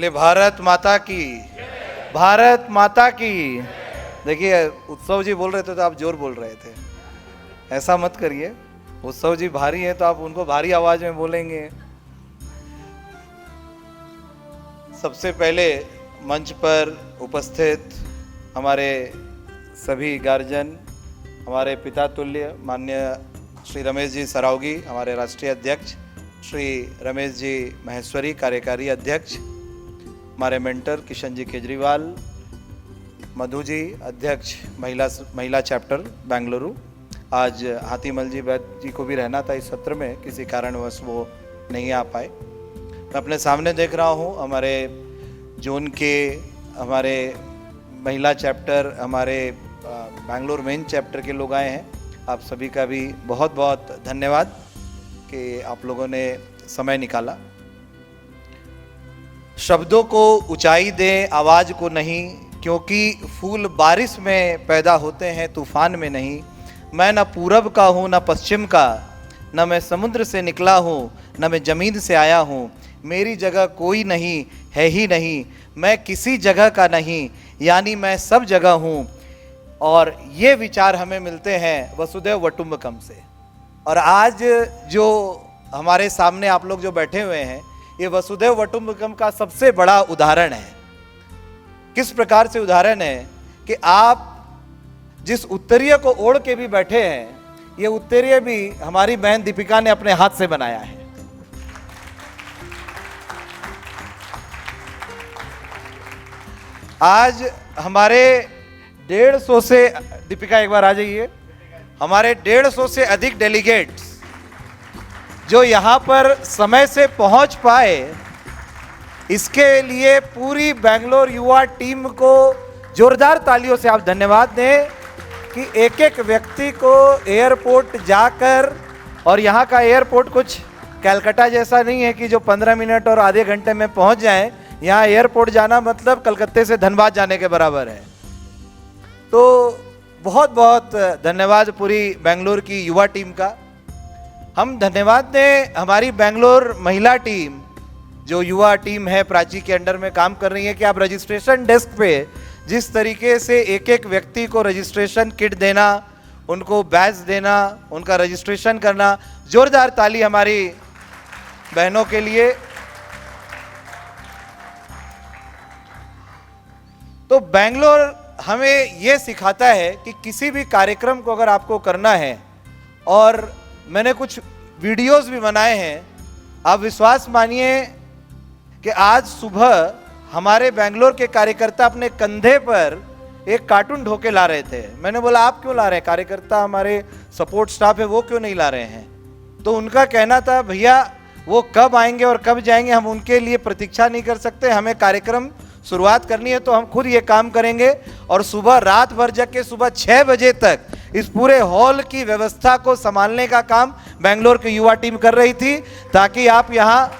बोले भारत माता की, भारत माता की। देखिए उत्सव जी बोल रहे थे तो आप जोर बोल रहे थे, ऐसा मत करिए। उत्सव जी भारी है तो आप उनको भारी आवाज में बोलेंगे। सबसे पहले मंच पर उपस्थित हमारे सभी गार्जियन, हमारे पिता तुल्य माननीय श्री रमेश जी सरावगी, हमारे राष्ट्रीय अध्यक्ष, श्री रमेश जी महेश्वरी कार्यकारी अध्यक्ष, हमारे मेंटर किशन जी केजरीवाल, मधु जी अध्यक्ष महिला चैप्टर बेंगलुरु। आज हाथीमल जी वैद्य जी को भी रहना था इस सत्र में, किसी कारणवश वो नहीं आ पाए। मैं अपने सामने देख रहा हूँ हमारे जोन के, हमारे महिला चैप्टर, हमारे बेंगलोर मेन चैप्टर के लोग आए हैं। आप सभी का भी बहुत बहुत धन्यवाद कि आप लोगों ने समय निकाला। शब्दों को ऊंचाई दें, आवाज़ को नहीं, क्योंकि फूल बारिश में पैदा होते हैं, तूफान में नहीं। मैं न पूरब का हूँ न पश्चिम का, न मैं समुद्र से निकला हूँ न मैं ज़मीन से आया हूँ। मेरी जगह कोई नहीं है ही नहीं, मैं किसी जगह का नहीं, यानी मैं सब जगह हूँ। और ये विचार हमें मिलते हैं वसुधैव वटुम्बकम से। और आज जो हमारे सामने आप लोग जो बैठे हुए हैं, ये वसुधैव वटुम्बकम का सबसे बड़ा उदाहरण है। किस प्रकार से उदाहरण है कि आप जिस उत्तरीय को ओढ़ के भी बैठे हैं, ये उत्तरीय भी हमारी बहन दीपिका ने अपने हाथ से बनाया है। आज हमारे 150 से, दीपिका एक बार आ जाइए, हमारे 150 से अधिक डेलीगेट्स जो यहाँ पर समय से पहुँच पाए, इसके लिए पूरी बेंगलोर युवा टीम को जोरदार तालियों से आप धन्यवाद दें कि एक एक व्यक्ति को एयरपोर्ट जाकर, और यहाँ का एयरपोर्ट कुछ कलकत्ता जैसा नहीं है कि जो 15 मिनट और आधे घंटे में पहुँच जाएं। यहाँ एयरपोर्ट जाना मतलब कलकत्ते से धनबाद जाने के बराबर है। तो बहुत बहुत धन्यवाद पूरी बेंगलोर की युवा टीम का। हम धन्यवाद दें हमारी बेंगलोर महिला टीम, जो युवा टीम है प्राची के अंडर में काम कर रही है, कि आप रजिस्ट्रेशन डेस्क पे जिस तरीके से एक एक व्यक्ति को रजिस्ट्रेशन किट देना, उनको बैज देना, उनका रजिस्ट्रेशन करना, जोरदार ताली हमारी बहनों के लिए। तो बेंगलोर हमें ये सिखाता है कि किसी भी कार्यक्रम को अगर आपको करना है, और मैंने कुछ वीडियोस भी बनाए हैं, आप विश्वास मानिए कि आज सुबह हमारे बेंगलोर के कार्यकर्ता अपने कंधे पर एक कार्टून ढोके ला रहे थे। मैंने बोला आप क्यों ला रहे हैं, कार्यकर्ता हमारे सपोर्ट स्टाफ है वो क्यों नहीं ला रहे हैं? तो उनका कहना था भैया वो कब आएंगे और कब जाएंगे हम उनके लिए प्रतीक्षा नहीं कर सकते, हमें कार्यक्रम शुरुआत करनी है तो हम खुद ये काम करेंगे। और सुबह रात भर जग के सुबह 6 बजे तक इस पूरे हॉल की व्यवस्था को संभालने का काम बेंगलोर की युवा टीम कर रही थी, ताकि आप यहाँ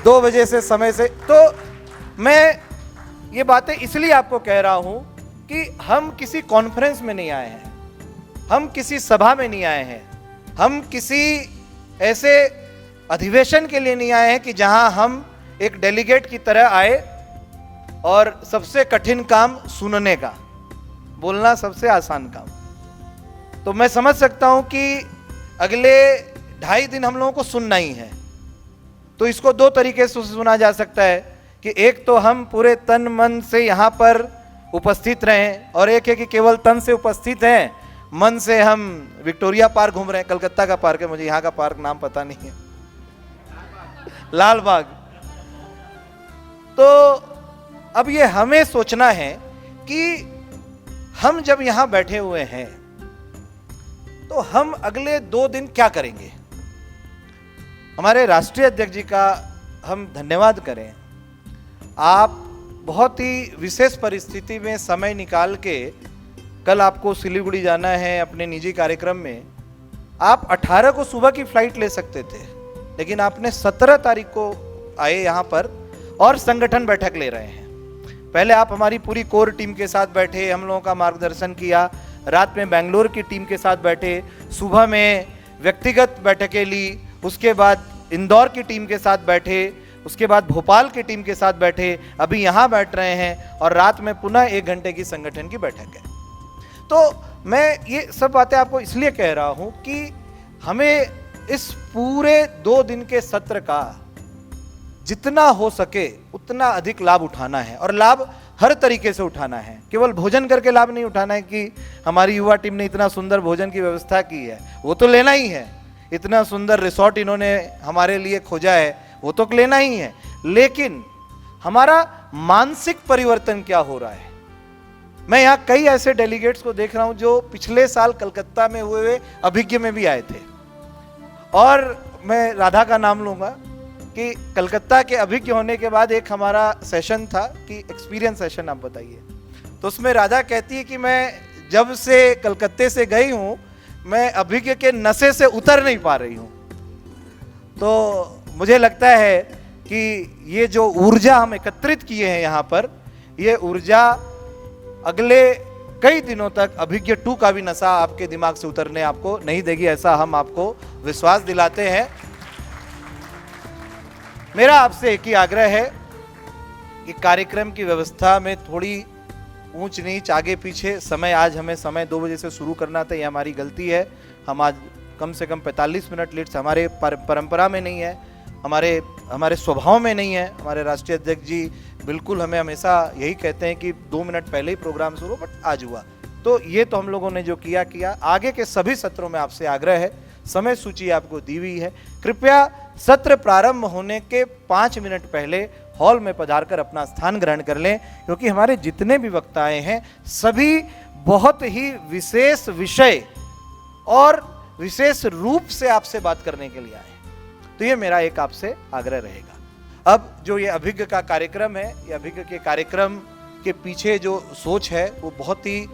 2 बजे से समय से। तो मैं ये बातें इसलिए आपको कह रहा हूं कि हम किसी कॉन्फ्रेंस में नहीं आए हैं, हम किसी सभा में नहीं आए हैं, हम किसी ऐसे अधिवेशन के लिए नहीं आए हैं कि जहां हम एक डेलीगेट की तरह आए और सबसे कठिन काम सुनने का, बोलना सबसे आसान काम। तो मैं समझ सकता हूं कि अगले 2.5 दिन हम लोगों को सुनना ही है। तो इसको 2 तरीके से सुना जा सकता है कि एक तो हम पूरे तन मन से यहाँ पर उपस्थित रहें, और एक है कि केवल तन से उपस्थित हैं, मन से हम विक्टोरिया पार्क घूम रहे हैं। कलकत्ता का पार्क है, मुझे यहाँ का पार्क नाम पता नहीं है, लाल बाग। तो अब ये हमें सोचना है कि हम जब यहाँ बैठे हुए हैं तो हम अगले 2 दिन क्या करेंगे। हमारे राष्ट्रीय अध्यक्ष जी का हम धन्यवाद करें। आप बहुत ही विशेष परिस्थिति में समय निकाल के, कल आपको सिलीगुड़ी जाना है अपने निजी कार्यक्रम में, आप 18 को सुबह की फ्लाइट ले सकते थे, लेकिन आपने 17 तारीख को आए यहाँ पर और संगठन बैठक ले रहे हैं। पहले आप हमारी पूरी कोर टीम के साथ बैठे, हम लोगों का मार्गदर्शन किया, रात में बेंगलोर की टीम के साथ बैठे, सुबह में व्यक्तिगत बैठकें ली, उसके बाद इंदौर की टीम के साथ बैठे, उसके बाद भोपाल की टीम के साथ बैठे, अभी यहां बैठ रहे हैं और रात में पुनः 1 घंटे की संगठन की बैठक है। तो मैं ये सब बातें आपको इसलिए कह रहा हूं कि हमें इस पूरे 2 दिन के सत्र का जितना हो सके उतना अधिक लाभ उठाना है, और लाभ हर तरीके से उठाना है। केवल भोजन करके लाभ नहीं उठाना है कि हमारी युवा टीम ने इतना सुंदर भोजन की व्यवस्था की है, वो तो लेना ही है। इतना सुंदर रिसोर्ट इन्होंने हमारे लिए खोजा है, वो तो लेना ही है। लेकिन हमारा मानसिक परिवर्तन क्या हो रहा है? मैं यहां कई ऐसे डेलीगेट्स को देख रहा हूं जो पिछले साल कलकत्ता में हुए अभिज्ञ में भी आए थे, और मैं राधा का नाम लूंगा कि कलकत्ता के अभिज्ञ होने के बाद एक हमारा सेशन था कि एक्सपीरियंस सेशन आप बताइए, तो उसमें राधा कहती है कि मैं जब से कलकत्ते से गई हूं मैं अभिज्ञ के नशे से उतर नहीं पा रही हूं। तो मुझे लगता है कि ये जो ऊर्जा हम एकत्रित किए हैं यहाँ पर, ये ऊर्जा अगले कई दिनों तक अभिज्ञ 2 का भी नशा आपके दिमाग से उतरने आपको नहीं देगी, ऐसा हम आपको विश्वास दिलाते हैं। मेरा आपसे एक ही आग्रह है कि कार्यक्रम की व्यवस्था में थोड़ी ऊंच नीच आगे पीछे समय, आज हमें समय 2 बजे से शुरू करना था, ये हमारी गलती है। हम आज कम से कम 45 मिनट लेट से, हमारे परंपरा में नहीं है, हमारे स्वभाव में नहीं है। हमारे राष्ट्रीय अध्यक्ष जी बिल्कुल हमें हमेशा यही कहते हैं कि 2 मिनट पहले ही प्रोग्राम शुरू, बट आज हुआ। तो ये तो हम लोगों ने जो किया। आगे के सभी सत्रों में आपसे आग्रह है, समय सूची आपको दी हुई है, कृपया सत्र प्रारंभ होने के 5 मिनट पहले हॉल में पधारकर अपना स्थान ग्रहण कर लें, क्योंकि हमारे जितने भी वक्ता आए हैं सभी बहुत ही विशेष विषय और विशेष रूप से आपसे बात करने के लिए आए हैं। तो ये मेरा एक आपसे आग्रह रहेगा। अब जो ये अभिज्ञ का कार्यक्रम है, ये अभिज्ञ के कार्यक्रम के पीछे जो सोच है वो बहुत ही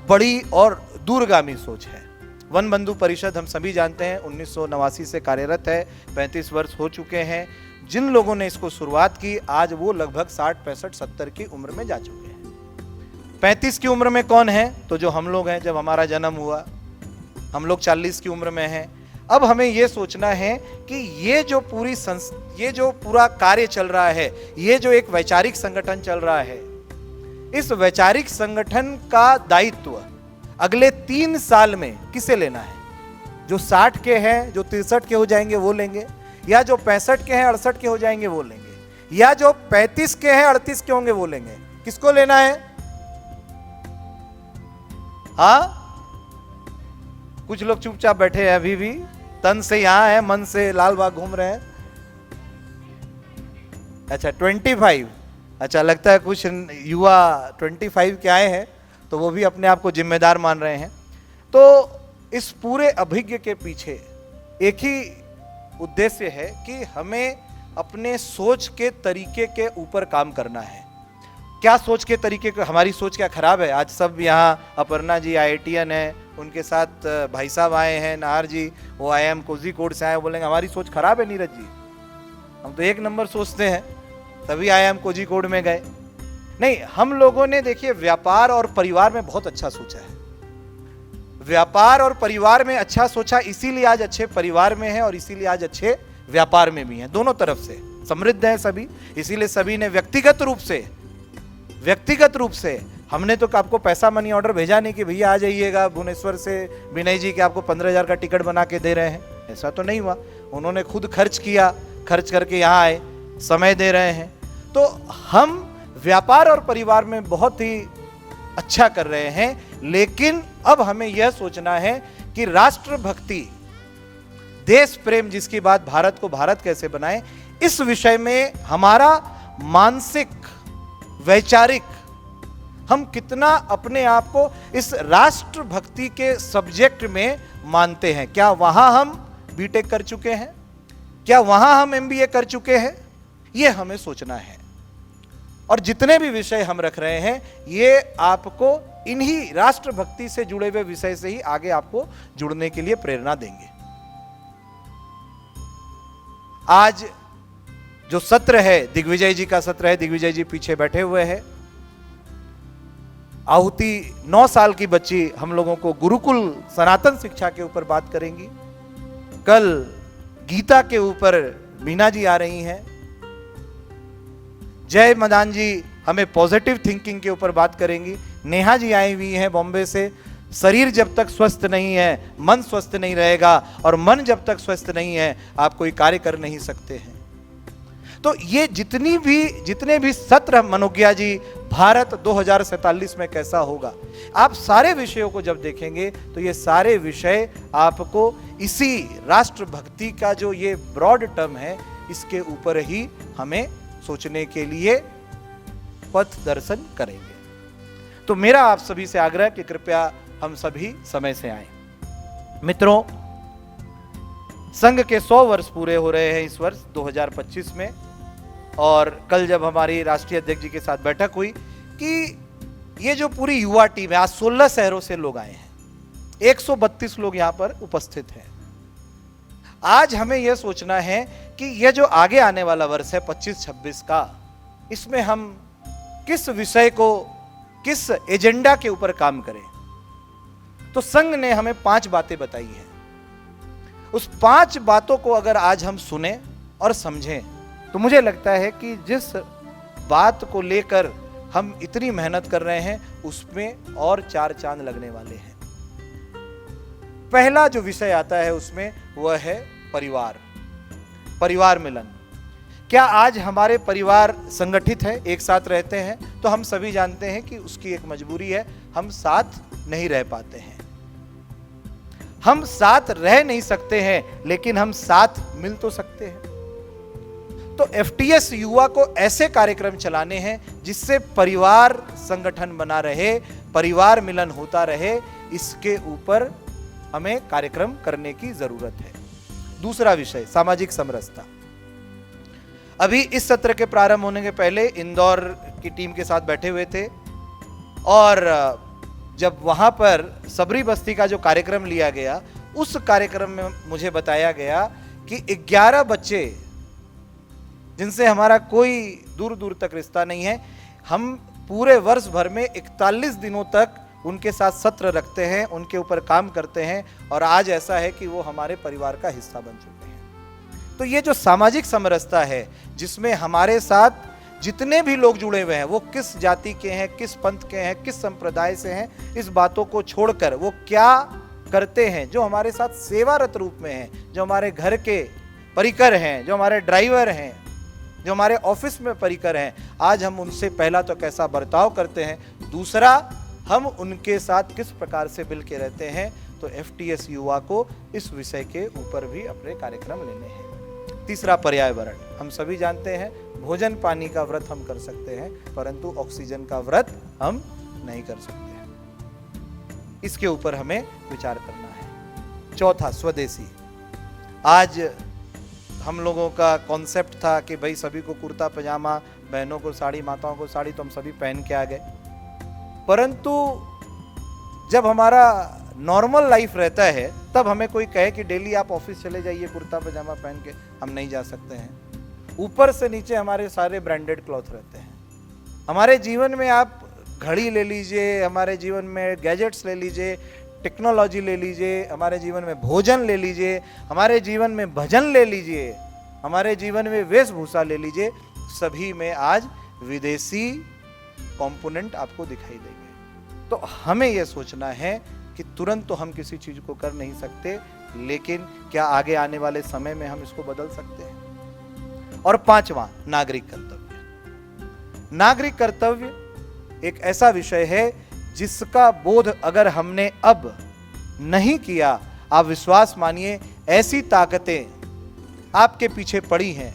बड़ी और दूरगामी सोच है। वन बंधु परिषद हम सभी जानते हैं 1989 से कार्यरत है, 35 वर्ष हो चुके हैं। जिन लोगों ने इसको शुरुआत की आज वो लगभग 60, 65, 70 की उम्र में जा चुके हैं। 35 की उम्र में कौन है? तो जो हम लोग हैं, जब हमारा जन्म हुआ हम लोग 40 की उम्र में हैं। अब हमें ये सोचना है कि ये जो पूरा कार्य चल रहा है, ये जो एक वैचारिक संगठन चल रहा है, इस वैचारिक संगठन का दायित्व अगले 3 साल में किसे लेना है? जो 60 के हैं, जो 63 के हो जाएंगे वो लेंगे, या जो 65 के हैं 68 के हो जाएंगे वो लेंगे, या जो 35 के हैं 38 के होंगे वो लेंगे? किसको लेना है? हाँ, कुछ लोग चुपचाप बैठे हैं, अभी भी तन से यहां है, मन से लाल बाग घूम रहे हैं। अच्छा 25, अच्छा लगता है कुछ युवा 25 के आए हैं, तो वो भी अपने आप को जिम्मेदार मान रहे हैं। तो इस पूरे अभिज्ञ के पीछे एक ही उद्देश्य है कि हमें अपने सोच के तरीके के ऊपर काम करना है। क्या सोच के तरीके का? हमारी सोच क्या खराब है? आज सब यहाँ, अपर्णा जी IITian है, उनके साथ भाई साहब आए हैं, नाहर जी, वो IIM कोझिकोड से आए, बोलेंगे हमारी सोच खराब है नीरज जी, हम तो 1 नंबर सोचते हैं, तभी IIM कोझिकोड में गए। नहीं, हम लोगों ने देखिए व्यापार और परिवार में बहुत अच्छा सोचा है। व्यापार और परिवार में अच्छा सोचा, इसीलिए आज अच्छे परिवार में है और इसीलिए आज अच्छे व्यापार में भी हैं। दोनों तरफ से समृद्ध हैं सभी। इसीलिए सभी ने व्यक्तिगत रूप से हमने तो आपको पैसा मनी ऑर्डर भेजा नहीं कि भैया आ जाइएगा भुवनेश्वर से विनय जी के आपको 15,000 का टिकट बना के दे रहे हैं, ऐसा तो नहीं हुआ। उन्होंने खुद खर्च किया, खर्च करके यहाँ आए, समय दे रहे हैं। तो हम व्यापार और परिवार में बहुत ही अच्छा कर रहे हैं, लेकिन अब हमें यह सोचना है कि राष्ट्रभक्ति, देश प्रेम जिसकी बात, भारत को भारत कैसे बनाएं, इस विषय में हमारा मानसिक वैचारिक हम कितना अपने आप को इस राष्ट्रभक्ति के सब्जेक्ट में मानते हैं। क्या वहां हम बीटेक कर चुके हैं? क्या वहां हम MBA कर चुके हैं? यह हमें सोचना है। और जितने भी विषय हम रख रहे हैं, ये आपको इन्हीं राष्ट्रभक्ति से जुड़े हुए विषय से ही आगे आपको जुड़ने के लिए प्रेरणा देंगे। आज जो सत्र है, दिग्विजय जी का सत्र है, दिग्विजय जी पीछे बैठे हुए हैं। आहुति 9 साल की बच्ची हम लोगों को गुरुकुल सनातन शिक्षा के ऊपर बात करेंगी। कल गीता के ऊपर मीना जी आ रही हैं, जय मदान जी हमें पॉजिटिव थिंकिंग के ऊपर बात करेंगी, नेहा जी आई हुई हैं बॉम्बे से, शरीर जब तक स्वस्थ नहीं है मन स्वस्थ नहीं रहेगा, और मन जब तक स्वस्थ नहीं है आप कोई कार्य कर नहीं सकते हैं। तो ये जितने भी सत्र, मनोज्ञा जी भारत 2047 में कैसा होगा, आप सारे विषयों को जब देखेंगे तो ये सारे विषय आपको इसी राष्ट्रभक्ति का जो ये ब्रॉड टर्म है इसके ऊपर ही हमें सोचने के लिए पथ दर्शन करेंगे। तो मेरा आप सभी से आग्रह कि कृपया हम सभी समय से आएं। मित्रों, संघ के 100 वर्ष पूरे हो रहे हैं इस वर्ष 2025 में, और कल जब हमारी राष्ट्रीय अध्यक्ष जी के साथ बैठक हुई कि ये जो पूरी युवा टीम है, आज 16 शहरों से लोग आए हैं, 132 लोग यहां पर उपस्थित हैं। आज हमें यह सोचना है कि यह जो आगे आने वाला वर्ष है 25-26 का, इसमें हम किस विषय को, किस एजेंडा के ऊपर काम करें। तो संघ ने हमें 5 बातें बताई हैं। उस 5 बातों को अगर आज हम सुने और समझें तो मुझे लगता है कि जिस बात को लेकर हम इतनी मेहनत कर रहे हैं उसमें और 4 चांद लगने वाले हैं। पहला जो विषय आता है उसमें वह है परिवार मिलन। क्या आज हमारे परिवार संगठित है, एक साथ रहते हैं? तो हम सभी जानते हैं कि उसकी एक मजबूरी है, हम साथ नहीं रह पाते हैं। हम साथ रह नहीं सकते हैं लेकिन हम साथ मिल तो सकते हैं। तो एफटीएस युवा को ऐसे कार्यक्रम चलाने हैं जिससे परिवार संगठन बना रहे, परिवार मिलन होता रहे, इसके ऊपर हमें कार्यक्रम करने की जरूरत है। दूसरा विषय सामाजिक समरसता। अभी इस सत्र के प्रारंभ होने के पहले इंदौर की टीम के साथ बैठे हुए थे, और जब वहां पर सबरी बस्ती का जो कार्यक्रम लिया गया, उस कार्यक्रम में मुझे बताया गया कि 11 बच्चे जिनसे हमारा कोई दूर दूर तक रिश्ता नहीं है, हम पूरे वर्ष भर में 41 दिनों तक उनके साथ सत्र रखते हैं, उनके ऊपर काम करते हैं, और आज ऐसा है कि वो हमारे परिवार का हिस्सा बन चुके हैं। तो ये जो सामाजिक समरसता है, जिसमें हमारे साथ जितने भी लोग जुड़े हुए हैं, वो किस जाति के हैं, किस पंथ के हैं, किस संप्रदाय से हैं, इस बातों को छोड़कर वो क्या करते हैं, जो हमारे साथ सेवारत रूप में हैं, जो हमारे घर के परिकर हैं, जो हमारे ड्राइवर हैं, जो हमारे ऑफिस में परिकर हैं, आज हम उनसे पहला तो कैसा बर्ताव करते हैं, दूसरा हम उनके साथ किस प्रकार से मिल के रहते हैं। तो एफटीएस युवा को इस विषय के ऊपर भी अपने कार्यक्रम लेने हैं। तीसरा पर्यावरण। हम सभी जानते हैं भोजन पानी का व्रत हम कर सकते हैं, परंतु ऑक्सीजन का व्रत हम नहीं कर सकते हैं। इसके ऊपर हमें विचार करना है। चौथा स्वदेशी। आज हम लोगों का कॉन्सेप्ट था कि भाई सभी को कुर्ता पजामा, बहनों को साड़ी, माताओं को साड़ी, तो हम सभी पहन के आ गए, परंतु जब हमारा नॉर्मल लाइफ रहता है तब हमें कोई कहे कि डेली आप ऑफिस चले जाइए कुर्ता पजामा पहन के, हम नहीं जा सकते हैं। ऊपर से नीचे हमारे सारे ब्रांडेड क्लॉथ रहते हैं। हमारे जीवन में आप घड़ी ले लीजिए, हमारे जीवन में गैजेट्स ले लीजिए, टेक्नोलॉजी ले लीजिए, हमारे जीवन में भोजन ले लीजिए, हमारे जीवन में भजन ले लीजिए, हमारे जीवन में वेशभूषा ले लीजिए, सभी में आज विदेशी कंपोनेंट आपको दिखाई देंगे। तो हमें यह सोचना है कि तुरंत तो हम किसी चीज को कर नहीं सकते, लेकिन क्या आगे आने वाले समय में हम इसको बदल सकते हैं। और 5वां नागरिक कर्तव्य। नागरिक कर्तव्य एक ऐसा विषय है जिसका बोध अगर हमने अब नहीं किया, आप विश्वास मानिए ऐसी ताकतें आपके पीछे पड़ी हैं,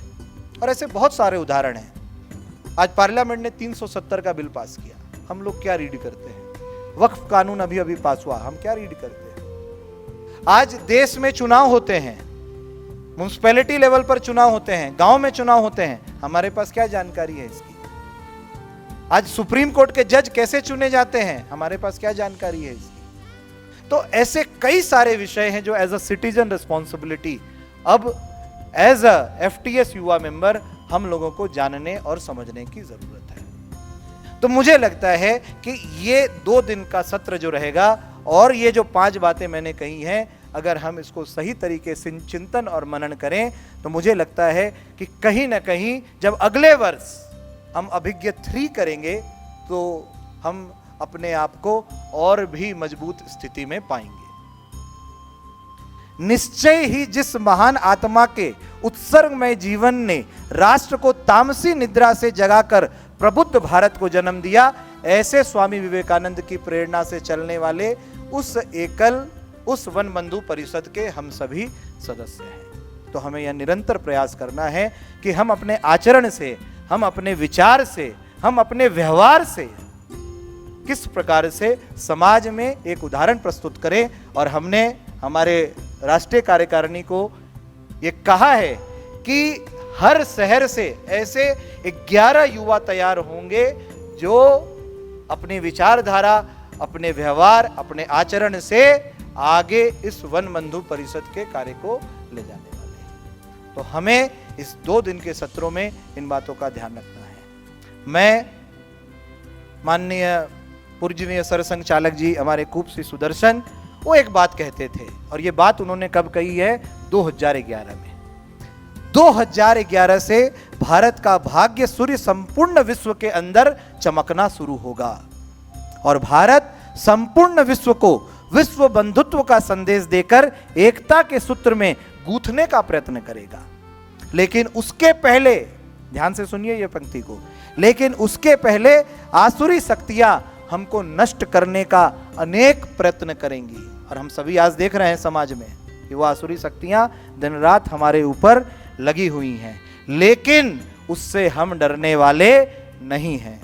और ऐसे बहुत सारे उदाहरण हैं। आज पार्लियामेंट ने 370 का बिल पास किया, हम लोग क्या रीड करते हैं? वक्फ कानून अभी अभी पास हुआ, हम क्या रीड करते हैं? आज देश में चुनाव होते हैं, म्युनिसिपैलिटी लेवल पर चुनाव होते हैं, गांव में चुनाव होते हैं, हमारे पास क्या जानकारी है इसकी? आज सुप्रीम कोर्ट के जज कैसे चुने जाते हैं, हमारे पास क्या जानकारी है इसकी? तो ऐसे कई सारे विषय हैं जो एज अ सिटीजन रिस्पॉन्सिबिलिटी अब एज अ एफटीएस युवा मेंबर हम लोगों को जानने और समझने की जरूरत है। तो मुझे लगता है कि ये 2 दिन का सत्र जो रहेगा और ये जो 5 बातें मैंने कही हैं, अगर हम इसको सही तरीके से चिंतन और मनन करें तो मुझे लगता है कि कहीं ना कहीं जब अगले वर्ष हम अभिज्ञ 3 करेंगे तो हम अपने आप को और भी मजबूत स्थिति में पाएंगे। निश्चय ही जिस महान आत्मा के उत्सर्गमय जीवन ने राष्ट्र को तामसी निद्रा से जगाकर प्रबुद्ध भारत को जन्म दिया, ऐसे स्वामी विवेकानंद की प्रेरणा से चलने वाले उस वन बंधु परिषद के हम सभी सदस्य हैं। तो हमें यह निरंतर प्रयास करना है कि हम अपने आचरण से, हम अपने विचार से, हम अपने व्यवहार से किस प्रकार से समाज में एक उदाहरण प्रस्तुत करें। और हमने हमारे राष्ट्रीय कार्यकारिणी को ये कहा है कि हर शहर से ऐसे 11 युवा तैयार होंगे जो अपनी विचारधारा, अपने व्यवहार, अपने आचरण से आगे इस वन बंधु परिषद के कार्य को ले जाने वाले हैं। तो हमें इस 2 दिन के सत्रों में इन बातों का ध्यान रखना है। मैं माननीय पूज्यनीय सरसंघ चालक जी हमारे कूप श्री सुदर्शन, वो एक बात कहते थे, और ये बात उन्होंने कब कही है? 2011 में। 2011 से भारत का भाग्य सूर्य संपूर्ण विश्व के अंदर चमकना शुरू होगा और भारत संपूर्ण विश्व को विश्व बंधुत्व का संदेश देकर एकता के सूत्र में गूंथने का प्रयत्न करेगा। लेकिन उसके पहले, ध्यान से सुनिए ये पंक्ति को, लेकिन उसके पहले आसुरी शक्तियां हमको नष्ट करने का अनेक प्रयत्न करेंगी। और हम सभी आज देख रहे हैं समाज में कि वो आसुरी शक्तियां दिन रात हमारे ऊपर लगी हुई हैं, लेकिन उससे हम डरने वाले नहीं हैं।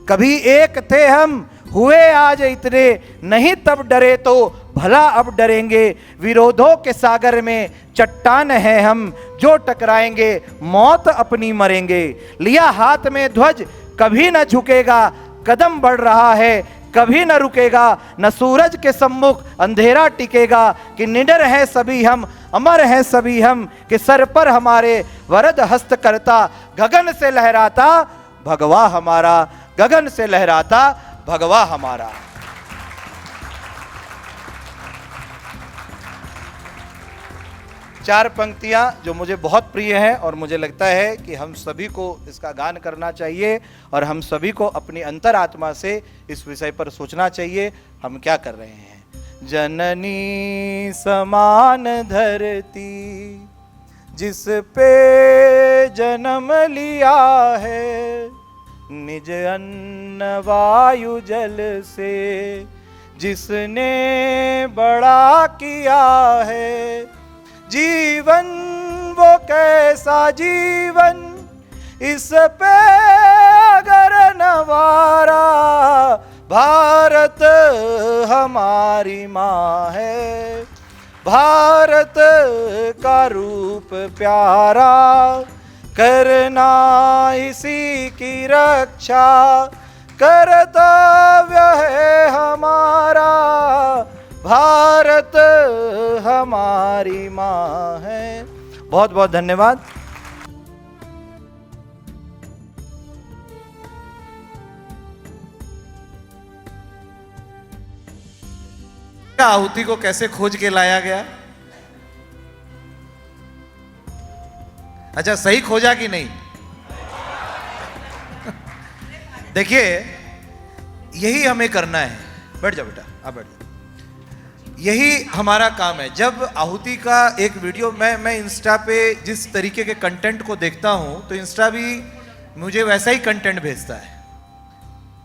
कभी एक थे हम, हुए आज इतने, नहीं तब डरे तो भला अब डरेंगे। विरोधों के सागर में चट्टान है हम, जो टकराएंगे मौत अपनी मरेंगे। लिया हाथ में ध्वज कभी न झुकेगा, कदम बढ़ रहा है कभी न रुकेगा। न सूरज के सम्मुख अंधेरा टिकेगा, कि निडर है सभी हम, अमर है सभी हम, कि सर पर हमारे वरद हस्त करता, गगन से लहराता भगवा हमारा, गगन से लहराता भगवा हमारा। चार पंक्तियां जो मुझे बहुत प्रिय हैं और मुझे लगता है कि हम सभी को इसका गान करना चाहिए और हम सभी को अपनी अंतरात्मा से इस विषय पर सोचना चाहिए हम क्या कर रहे हैं। जननी समान धरती जिस पे जन्म लिया है, निज अन्न वायु जल से जिसने बड़ा किया है। जीवन वो कैसा जीवन, इस पे अगर नवारा, भारत हमारी माँ है, भारत का रूप प्यारा, करना इसी की रक्षा, कर्तव्य है हमारा, भारत हमारी माँ है। बहुत बहुत धन्यवाद। आहुति को कैसे खोज के लाया गया? अच्छा, सही खोजा कि नहीं? देखिए, यही हमें करना है। बैठ जाओ बेटा, आप बैठ जाओ। यही हमारा काम है। जब आहुति का एक वीडियो मैं इंस्टा पे जिस तरीके के कंटेंट को देखता हूं, तो इंस्टा भी मुझे वैसा ही कंटेंट भेजता है।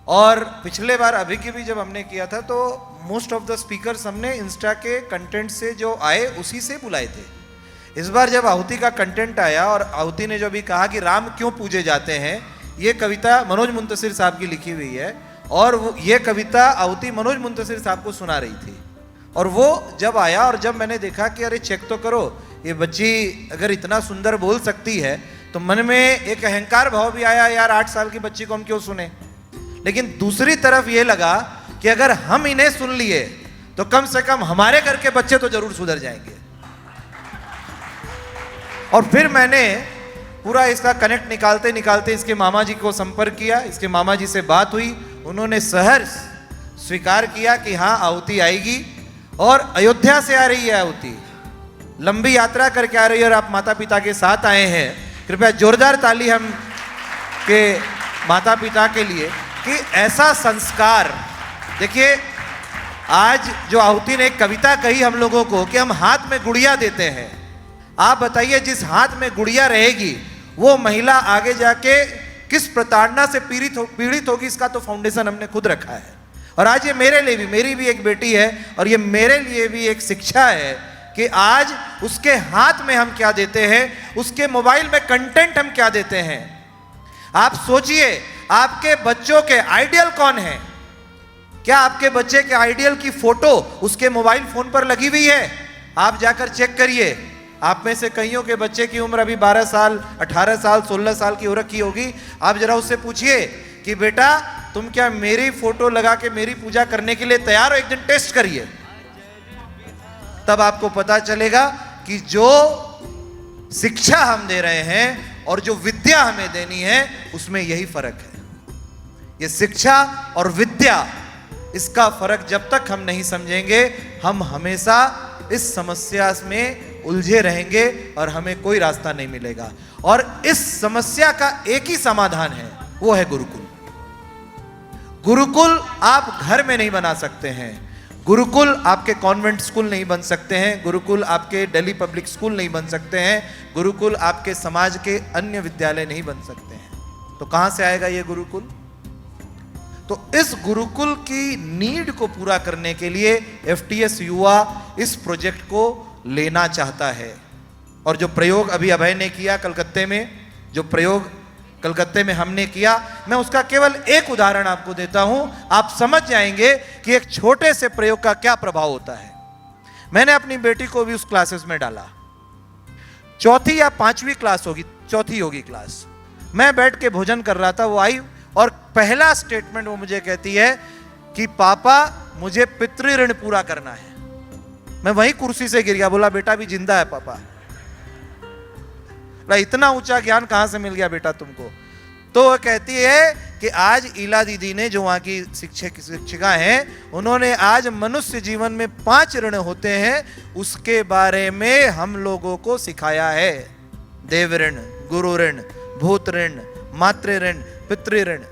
और पिछले बार अभी की भी जब हमने किया था तो मोस्ट ऑफ द स्पीकर्स हमने इंस्टा के कंटेंट से जो आए उसी से बुलाए थे। इस बार जब आहुति का कंटेंट आया और आहुति ने जो भी कहा कि राम क्यों पूजे जाते हैं, ये कविता मनोज मुंतशिर साहब की लिखी हुई है और ये कविता आहुति मनोज मुंतशिर साहब को सुना रही थी। और वो जब आया और जब मैंने देखा कि अरे चेक तो करो, ये बच्ची अगर इतना सुंदर बोल सकती है, तो मन में एक अहंकार भाव भी आया, यार 8 साल की बच्ची को हम क्यों सुने। लेकिन दूसरी तरफ ये लगा कि अगर हम इन्हें सुन लिए तो कम से कम हमारे घर के बच्चे तो जरूर सुधर जाएंगे। और फिर मैंने पूरा इसका कनेक्ट निकालते निकालते इसके मामा जी को संपर्क किया। इसके मामा जी से बात हुई, उन्होंने सहर्ष स्वीकार किया कि हाँ आहुति आएगी। और अयोध्या से आ रही है आहुति, लंबी यात्रा करके आ रही है और आप माता पिता के साथ आए हैं। कृपया जोरदार ताली हम के माता पिता के लिए कि ऐसा संस्कार। देखिए, आज जो आहुति ने एक कविता कही हम लोगों को कि हम हाथ में गुड़िया देते हैं। आप बताइए, जिस हाथ में गुड़िया रहेगी वो महिला आगे जाके किस प्रताड़ना से पीड़ित होगी, इसका तो फाउंडेशन हमने खुद रखा है। और आज ये मेरे लिए भी, मेरी भी एक बेटी है और ये मेरे लिए भी एक शिक्षा है कि आज उसके हाथ में हम क्या देते हैं, उसके मोबाइल में कंटेंट हम क्या देते हैं। आप सोचिए, आपके बच्चों के आइडियल कौन है? क्या आपके बच्चे के आइडियल की फोटो उसके मोबाइल फोन पर लगी हुई है? आप जाकर चेक करिए। आप में से कईयों के बच्चे की उम्र अभी 12 साल, 18 साल, 16 साल की हो रखी होगी। आप जरा उससे पूछिए कि बेटा, तुम क्या मेरी फोटो लगा के मेरी पूजा करने के लिए तैयार हो? एक दिन टेस्ट करिए, तब आपको पता चलेगा कि जो शिक्षा हम दे रहे हैं और जो विद्या हमें देनी है उसमें यही फर्क है। ये शिक्षा और विद्या, इसका फर्क जब तक हम नहीं समझेंगे, हम हमेशा इस समस्या में उलझे रहेंगे और हमें कोई रास्ता नहीं मिलेगा। और इस समस्या का एक ही समाधान है, वो है गुरुकुल। गुरुकुल आप घर में नहीं बना सकते हैं, गुरुकुल आपके कॉन्वेंट स्कूल नहीं बन सकते हैं, गुरुकुल आपके दिल्ली पब्लिक स्कूल नहीं बन सकते हैं, गुरुकुल आपके समाज के अन्य विद्यालय नहीं बन सकते हैं। तो कहां से आएगा ये गुरुकुल? तो इस गुरुकुल की नीड को पूरा करने के लिए FTS युवा इस प्रोजेक्ट को लेना चाहता है। और जो प्रयोग अभी अभय ने किया कलकत्ते में, जो प्रयोग कलकत्ते में हमने किया, मैं उसका केवल एक उदाहरण आपको देता हूं। आप समझ जाएंगे कि एक छोटे से प्रयोग का क्या प्रभाव होता है। मैंने अपनी बेटी को भी उस क्लासेस में डाला, 4वीं या 5वीं क्लास होगी, 4थी होगी क्लास। मैं बैठ के भोजन कर रहा था, वो आई और पहला स्टेटमेंट वो मुझे कहती है कि पापा, मुझे पितृ ऋण पूरा करना है। मैं वहीं कुर्सी से गिर गया, बोला बेटा भी जिंदा है पापा। इतना ऊंचा ज्ञान कहां से मिल गया बेटा तुमको? तो वो कहती है कि आज ईला दीदी ने, जो वहां की शिक्षिका हैं, उन्होंने आज मनुष्य जीवन में 5 ऋण होते हैं, उसके बारे में हम लोगों को सिखाया है। देव ऋण, गुरु ऋण, भूत ऋण, मातृ ऋण, पितृ ऋण।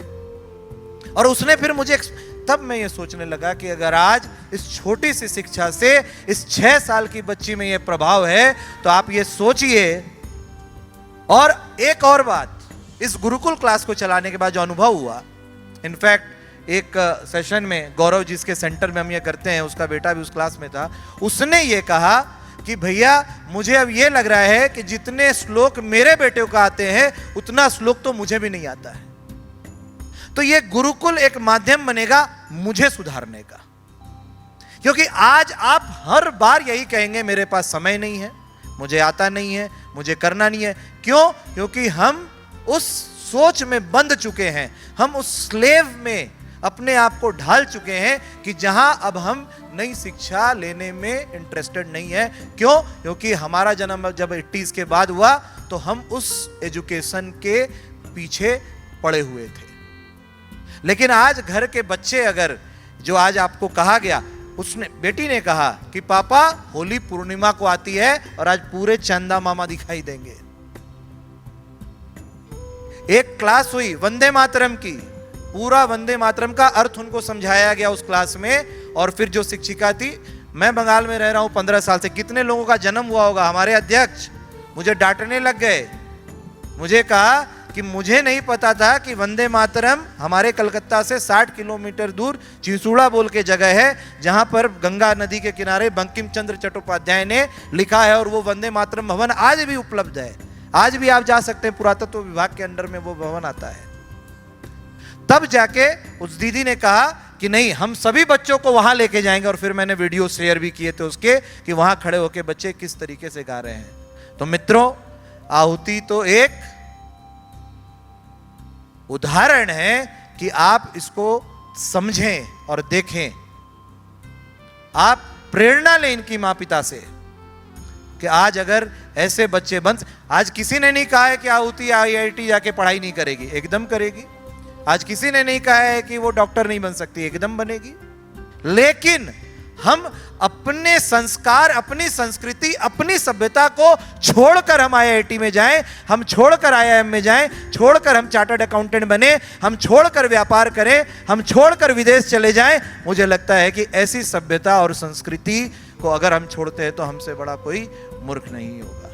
और उसने फिर मुझे, तब मैं ये सोचने लगा कि अगर आज इस छोटी सी शिक्षा से इस 6 साल की बच्ची में ये प्रभाव है, तो आप ये सोचिए। और एक और बात, इस गुरुकुल क्लास को चलाने के बाद जो अनुभव हुआ, इनफैक्ट एक सेशन में गौरव जिसके सेंटर में हम ये करते हैं, उसका बेटा भी उस क्लास में था, उसने ये कहा कि भैया, मुझे अब ये लग रहा है कि जितने श्लोक मेरे बेटे को आते हैं उतना श्लोक तो मुझे भी नहीं आता है। तो ये गुरुकुल एक माध्यम बनेगा मुझे सुधारने का, क्योंकि आज आप हर बार यही कहेंगे मेरे पास समय नहीं है, मुझे आता नहीं है, मुझे करना नहीं है। क्यों? क्योंकि हम उस सोच में बंध चुके हैं, हम उस स्लेव में अपने आप को ढाल चुके हैं कि जहां अब हम नई शिक्षा लेने में इंटरेस्टेड नहीं है। क्यों? क्योंकि हमारा जन्म जब 80s के बाद हुआ तो हम उस एजुकेशन के पीछे पड़े हुए थे। लेकिन आज घर के बच्चे, अगर जो आज आपको कहा गया, उसने, बेटी ने कहा कि पापा, होली पूर्णिमा को आती है और आज पूरे चंदा मामा दिखाई देंगे। एक क्लास हुई वंदे मातरम की, पूरा वंदे मातरम का अर्थ उनको समझाया गया उस क्लास में। और फिर जो शिक्षिका थी, मैं बंगाल में रह रहा हूं 15 साल से, कितने लोगों का जन्म हुआ होगा, हमारे अध्यक्ष मुझे डांटने लग गए। मुझे कहा कि मुझे नहीं पता था कि वंदे मातरम हमारे कलकत्ता से 60 किलोमीटर दूर चिंसुड़ा बोल के जगह है, जहां पर गंगा नदी के किनारे बंकिम चंद्र चट्टोपाध्याय ने लिखा है, और वो वंदे मातरम भवन आज भी उपलब्ध है। आज भी आप जा सकते हैं, पुरातत्व विभाग के अंडर में वो भवन आता है। तब जाके उस दीदी ने कहा कि नहीं, हम सभी बच्चों को वहां लेके जाएंगे। और फिर मैंने वीडियो शेयर भी किए थे उसके, कि वहां खड़े होके बच्चे किस तरीके से गा रहे हैं। तो मित्रों, आहुति तो एक उदाहरण है कि आप इसको समझें और देखें। आप प्रेरणा लें इनकी मां पिता से कि आज अगर ऐसे बच्चे बन, आज किसी ने नहीं कहा है कि आहुति IIT जाके पढ़ाई नहीं करेगी, एकदम करेगी। आज किसी ने नहीं कहा है कि वो डॉक्टर नहीं बन सकती, एकदम बनेगी। लेकिन हम अपने संस्कार, अपनी संस्कृति, अपनी सभ्यता को छोड़कर हम आईआईटी में जाएं, हम छोड़कर आईआईएम में जाएं, छोड़कर हम चार्टर्ड अकाउंटेंट बने, हम छोड़कर व्यापार करें, हम छोड़कर विदेश चले जाएं। मुझे लगता है कि ऐसी सभ्यता और संस्कृति को अगर हम छोड़ते हैं तो हमसे बड़ा कोई मूर्ख नहीं होगा।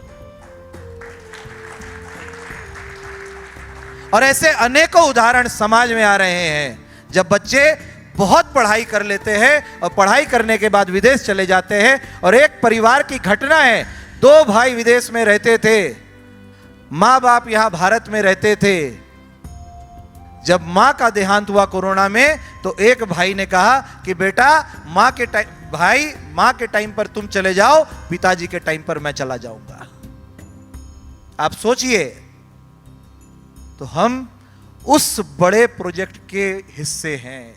और ऐसे अनेकों उदाहरण समाज में आ रहे हैं, जब बच्चे बहुत पढ़ाई कर लेते हैं और पढ़ाई करने के बाद विदेश चले जाते हैं। और एक परिवार की घटना है, दो भाई विदेश में रहते थे, मां बाप यहां भारत में रहते थे। जब मां का देहांत हुआ कोरोना में, तो एक भाई ने कहा कि बेटा मां के टाइम पर तुम चले जाओ, पिताजी के टाइम पर मैं चला जाऊंगा। आप सोचिए, तो हम उस बड़े प्रोजेक्ट के हिस्से हैं।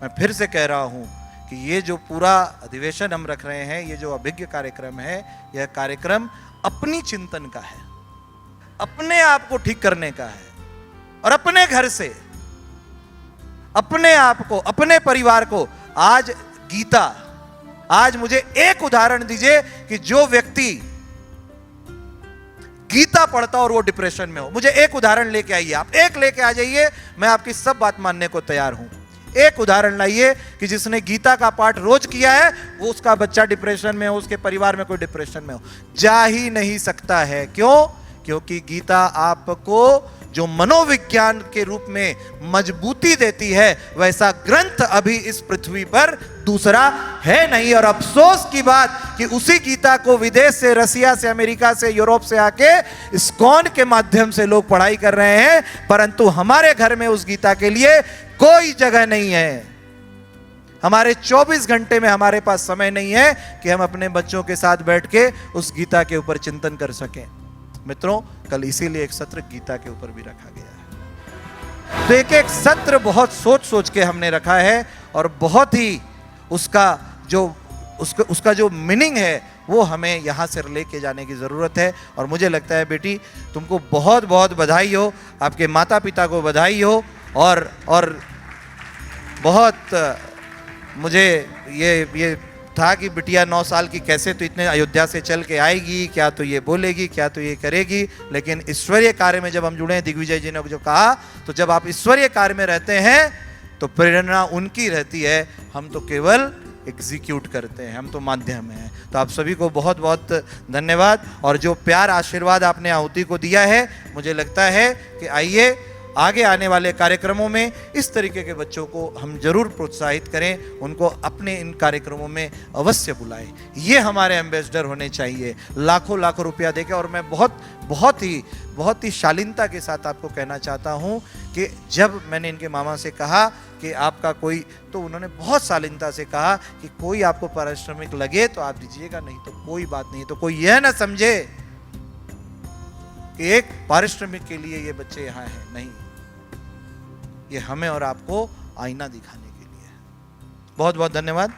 मैं फिर से कह रहा हूं कि ये जो पूरा अधिवेशन हम रख रहे हैं, ये जो अभिज्ञ कार्यक्रम है, यह कार्यक्रम अपनी चिंतन का है, अपने आप को ठीक करने का है। और अपने घर से, अपने आप को, अपने परिवार को। आज मुझे एक उदाहरण दीजिए कि जो व्यक्ति गीता पढ़ता और वो डिप्रेशन में हो। मुझे एक उदाहरण लेके आइए, आप एक लेके आ जाइए, मैं आपकी सब बात मानने को तैयार हूं। एक उदाहरण लाइए कि जिसने गीता का पाठ रोज किया है, वो उसका बच्चा डिप्रेशन में हो, उसके परिवार में कोई डिप्रेशन में हो। जा ही नहीं सकता है। क्यों? क्योंकि गीता आपको जो मनोविज्ञान के रूप में मजबूती देती है, वैसा ग्रंथ अभी इस पृथ्वी पर दूसरा है नहीं। और अफसोस की बात कि उसी गीता को विदेश से, रसिया से, अमेरिका से, यूरोप से आके इस्कॉन के माध्यम से लोग पढ़ाई कर रहे हैं, परंतु हमारे घर में उस गीता के लिए कोई जगह नहीं है। हमारे 24 घंटे में हमारे पास समय नहीं है कि हम अपने बच्चों के साथ बैठ के उस गीता के ऊपर चिंतन कर सकें। मित्रों, कल इसीलिए एक सत्र गीता के ऊपर भी रखा गया है। तो एक सत्र बहुत सोच के हमने रखा है, और बहुत ही उसका जो मीनिंग है वो हमें यहाँ से लेके जाने की ज़रूरत है। और मुझे लगता है बेटी, तुमको बहुत बहुत बधाई हो, आपके माता पिता को बधाई हो। और बहुत मुझे ये था कि बिटिया 9 साल की कैसे तो इतने अयोध्या से चल के आएगी, क्या तो ये बोलेगी, क्या तो ये करेगी। लेकिन ईश्वरीय कार्य में जब हम जुड़े हैं, दिग्विजय जी ने जो कहा, तो जब आप ईश्वरीय कार्य में रहते हैं तो प्रेरणा उनकी रहती है, हम तो केवल एग्जीक्यूट करते हैं, हम तो माध्यम हैं। तो आप सभी को बहुत बहुत धन्यवाद। और जो प्यार आशीर्वाद आपने आहुति को दिया है, मुझे लगता है कि आइए आगे आने वाले कार्यक्रमों में इस तरीके के बच्चों को हम जरूर प्रोत्साहित करें, उनको अपने इन कार्यक्रमों में अवश्य बुलाएं। ये हमारे एम्बेसडर होने चाहिए, लाखों लाखों रुपया देके। और मैं बहुत ही शालीनता के साथ आपको कहना चाहता हूं कि जब मैंने इनके मामा से कहा कि आपका कोई, तो उन्होंने बहुत शालीनता से कहा कि कोई आपको पारिश्रमिक लगे तो आप दीजिएगा, नहीं तो कोई बात नहीं। तो कोई यह ना समझे कि एक पारिश्रमिक के लिए ये बच्चे यहाँ हैं, नहीं, ये हमें और आपको आईना दिखाने के लिए है। बहुत बहुत धन्यवाद।